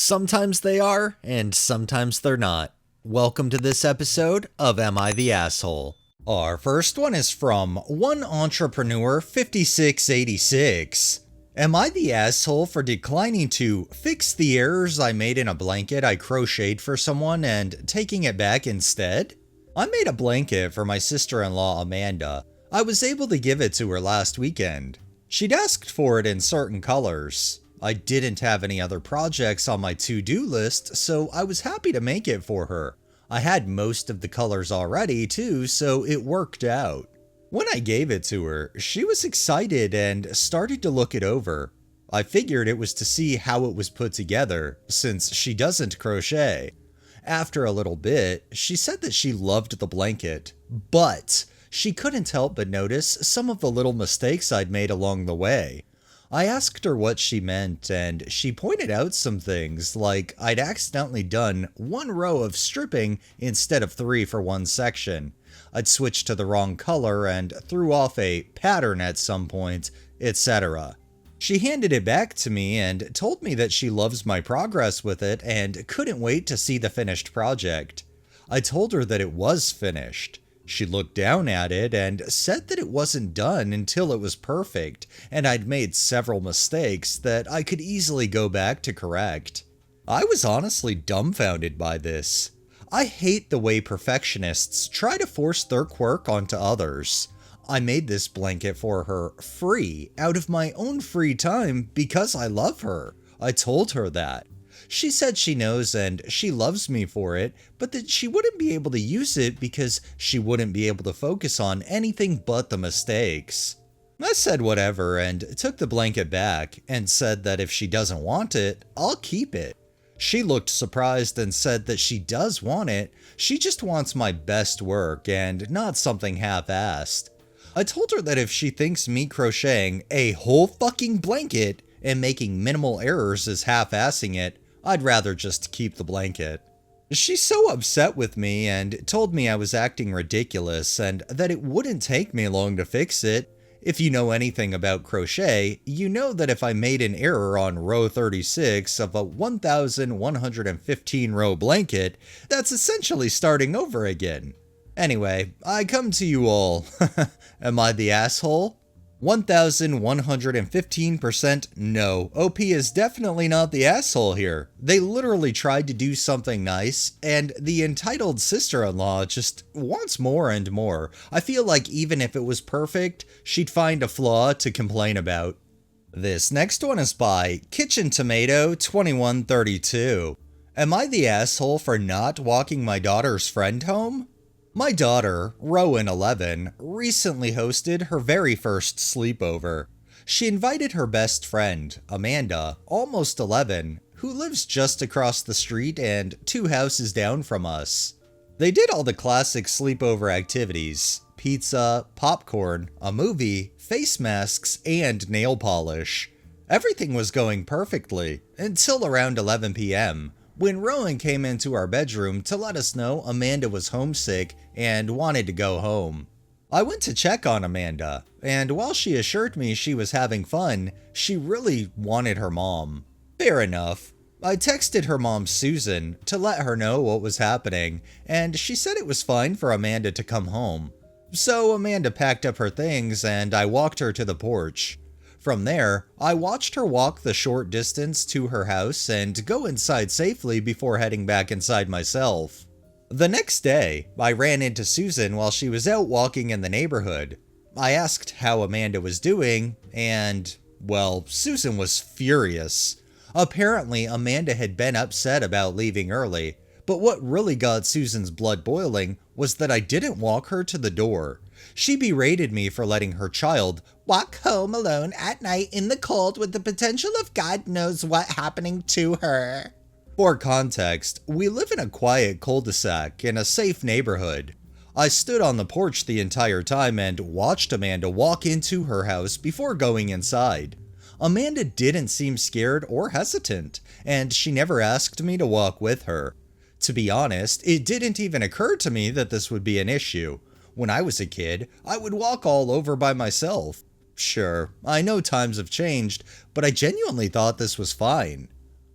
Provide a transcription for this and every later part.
Sometimes they are, and sometimes they're not. Welcome to this episode of Am I the Asshole? Our first one is from One Entrepreneur 5686. Am I the asshole for declining to fix the errors I made in a blanket I crocheted for someone and taking it back instead? I made a blanket for my sister-in-law Amanda. I was able to give it to her last weekend. She'd asked for it in certain colors. I didn't have any other projects on my to-do list, so I was happy to make it for her. I had most of the colors already too, so it worked out. When I gave it to her, she was excited and started to look it over. I figured it was to see how it was put together, since she doesn't crochet. After a little bit, she said that she loved the blanket, but she couldn't help but notice some of the little mistakes I'd made along the way. I asked her what she meant, and she pointed out some things, like I'd accidentally done one row of stripping instead of 3 for one section. I'd switched to the wrong color and threw off a pattern at some point, etc. She handed it back to me and told me that she loves my progress with it and couldn't wait to see the finished project. I told her that it was finished. She looked down at it and said that it wasn't done until it was perfect, and I'd made several mistakes that I could easily go back to correct. I was honestly dumbfounded by this. I hate the way perfectionists try to force their quirk onto others. I made this blanket for her free, out of my own free time, because I love her. I told her that. She said she knows and she loves me for it, but that she wouldn't be able to use it because she wouldn't be able to focus on anything but the mistakes. I said whatever and took the blanket back and said that if she doesn't want it, I'll keep it. She looked surprised and said that she does want it, she just wants my best work and not something half-assed. I told her that if she thinks me crocheting a whole fucking blanket and making minimal errors is half-assing it, I'd rather just keep the blanket. She's so upset with me and told me I was acting ridiculous and that it wouldn't take me long to fix it. If you know anything about crochet, you know that if I made an error on row 36 of a 1115 row blanket, that's essentially starting over again. Anyway, I come to you all. Am I the asshole? 1115% no. OP is definitely not the asshole here. They literally tried to do something nice, and the entitled sister-in-law just wants more and more. I feel like even if it was perfect, she'd find a flaw to complain about. This next one is by Kitchen Tomato 2132. Am I the asshole for not walking my daughter's friend home? My daughter, Rowan 11, recently hosted her very first sleepover. She invited her best friend, Amanda, almost 11, who lives just across the street and 2 houses down from us. They did all the classic sleepover activities: pizza, popcorn, a movie, face masks, and nail polish. Everything was going perfectly, until around 11 p.m., when Rowan came into our bedroom to let us know Amanda was homesick and wanted to go home. I went to check on Amanda, and while she assured me she was having fun, she really wanted her mom. Fair enough. I texted her mom Susan to let her know what was happening, and she said it was fine for Amanda to come home. So Amanda packed up her things and I walked her to the porch. From there, I watched her walk the short distance to her house and go inside safely before heading back inside myself. The next day, I ran into Susan while she was out walking in the neighborhood. I asked how Amanda was doing, and, well, Susan was furious. Apparently, Amanda had been upset about leaving early, but what really got Susan's blood boiling was that I didn't walk her to the door. She berated me for letting her child walk home alone at night in the cold with the potential of God knows what happening to her. For context, we live in a quiet cul-de-sac in a safe neighborhood. I stood on the porch the entire time and watched Amanda walk into her house before going inside. Amanda didn't seem scared or hesitant, and she never asked me to walk with her. To be honest, it didn't even occur to me that this would be an issue. When I was a kid, I would walk all over by myself. Sure, I know times have changed, but I genuinely thought this was fine.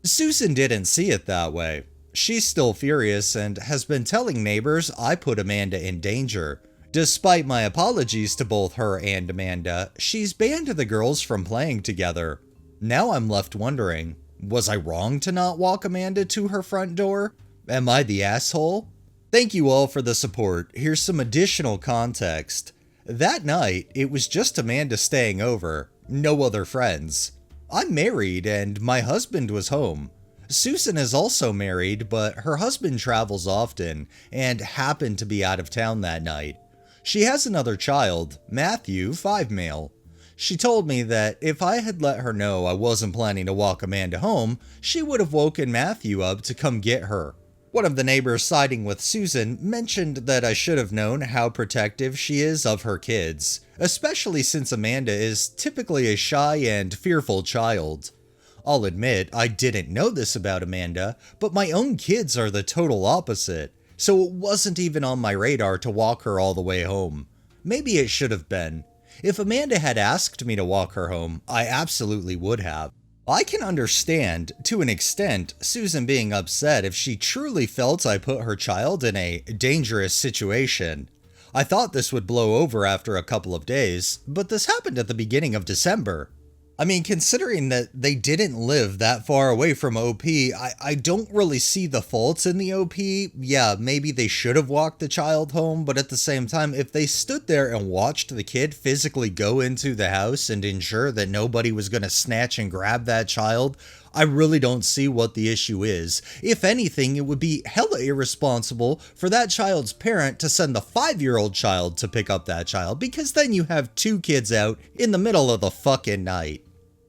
Susan didn't see it that way. She's still furious and has been telling neighbors I put Amanda in danger. Despite my apologies to both her and Amanda, she's banned the girls from playing together. Now I'm left wondering, was I wrong to not walk Amanda to her front door? Am I the asshole? Thank you all for the support. Here's some additional context. That night, it was just Amanda staying over, no other friends. I'm married and my husband was home. Susan is also married, but her husband travels often and happened to be out of town that night. She has another child, Matthew, 5 male. She told me that if I had let her know I wasn't planning to walk Amanda home, she would have woken Matthew up to come get her. One of the neighbors siding with Susan mentioned that I should have known how protective she is of her kids, especially since Amanda is typically a shy and fearful child. I'll admit I didn't know this about Amanda, but my own kids are the total opposite, so it wasn't even on my radar to walk her all the way home. Maybe it should have been. If Amanda had asked me to walk her home, I absolutely would have. I can understand, to an extent, Susan being upset if she truly felt I put her child in a dangerous situation. I thought this would blow over after a couple of days, but this happened at the beginning of December. I mean, considering that they didn't live that far away from OP, I don't really see the faults in the OP. Yeah, maybe they should have walked the child home, but at the same time, if they stood there and watched the kid physically go into the house and ensure that nobody was going to snatch and grab that child, I really don't see what the issue is. If anything, it would be hella irresponsible for that child's parent to send the 5-year-old child to pick up that child, because then you have 2 kids out in the middle of the fucking night.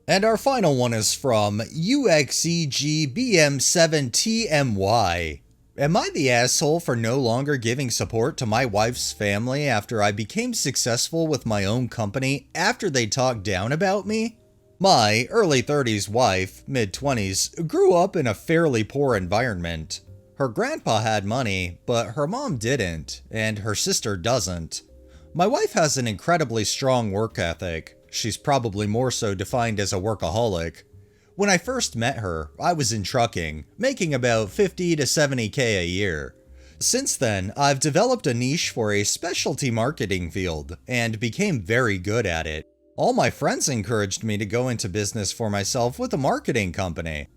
And our final one is from UXEGBM7TMY. Am I the asshole for no longer giving support to my wife's family after I became successful with my own company after they talked down about me? My early 30s wife, mid 20s, grew up in a fairly poor environment. Her grandpa had money, but her mom didn't, and her sister doesn't. My wife has an incredibly strong work ethic. She's probably more so defined as a workaholic. When I first met her, I was in trucking, making about 50 to 70k a year. Since then, I've developed a niche for a specialty marketing field, and became very good at it. All my friends encouraged me to go into business for myself with a marketing company.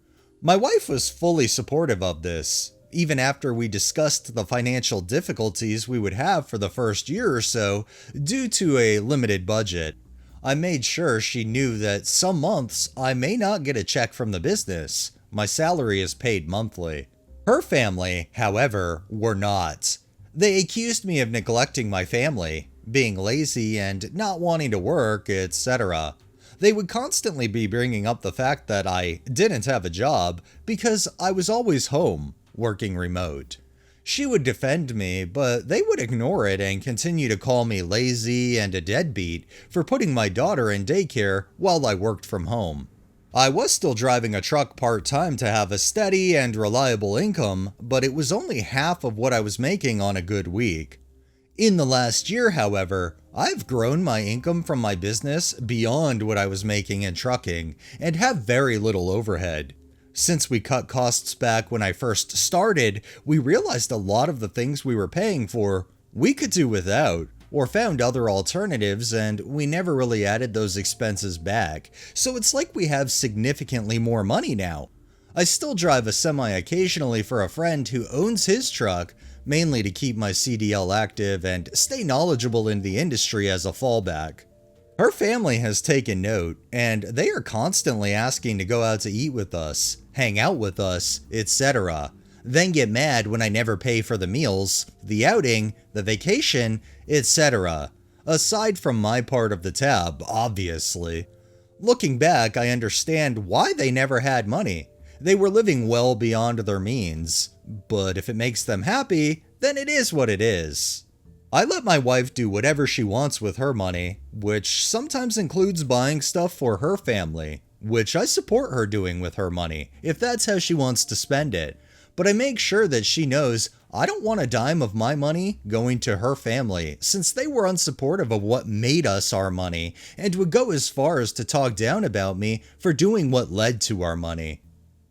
My wife was fully supportive of this, even after we discussed the financial difficulties we would have for the first year or so due to a limited budget. I made sure she knew that some months I may not get a check from the business. My salary is paid monthly. Her family, however, were not. They accused me of neglecting my family, being lazy and not wanting to work, etc. They would constantly be bringing up the fact that I didn't have a job because I was always home, working remote. She would defend me, but they would ignore it and continue to call me lazy and a deadbeat for putting my daughter in daycare while I worked from home. I was still driving a truck part-time to have a steady and reliable income, but it was only half of what I was making on a good week. In the last year, however, I've grown my income from my business beyond what I was making in trucking and have very little overhead. Since we cut costs back when I first started, we realized a lot of the things we were paying for we could do without, or found other alternatives, and we never really added those expenses back, so it's like we have significantly more money now. I still drive a semi occasionally for a friend who owns his truck, mainly to keep my CDL active and stay knowledgeable in the industry as a fallback. Her family has taken note, and they are constantly asking to go out to eat with us, hang out with us, etc. Then get mad when I never pay for the meals, the outing, the vacation, etc. Aside from my part of the tab, obviously. Looking back, I understand why they never had money. They were living well beyond their means. But if it makes them happy, then it is what it is. I let my wife do whatever she wants with her money, which sometimes includes buying stuff for her family, which I support her doing with her money, if that's how she wants to spend it. But I make sure that she knows I don't want a dime of my money going to her family, since they were unsupportive of what made us our money, and would go as far as to talk down about me for doing what led to our money.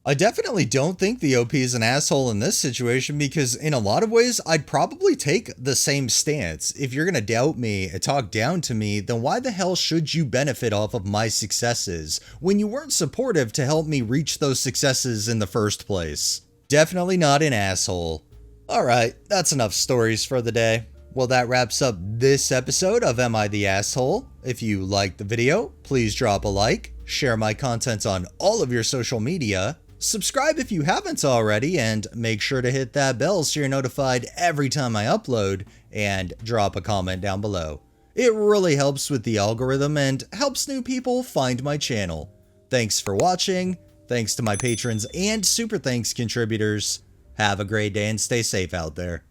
I definitely don't think the OP is an asshole in this situation because in a lot of ways, I'd probably take the same stance. If you're gonna doubt me and talk down to me, then why the hell should you benefit off of my successes when you weren't supportive to help me reach those successes in the first place? Definitely not an asshole. Alright, that's enough stories for the day. Well, that wraps up this episode of Am I the Asshole? If you liked the video, please drop a like, share my content on all of your social media, subscribe if you haven't already, and make sure to hit that bell so you're notified every time I upload, and drop a comment down below. It really helps with the algorithm and helps new people find my channel. Thanks for watching, thanks to my patrons and super thanks contributors. Have a great day and stay safe out there.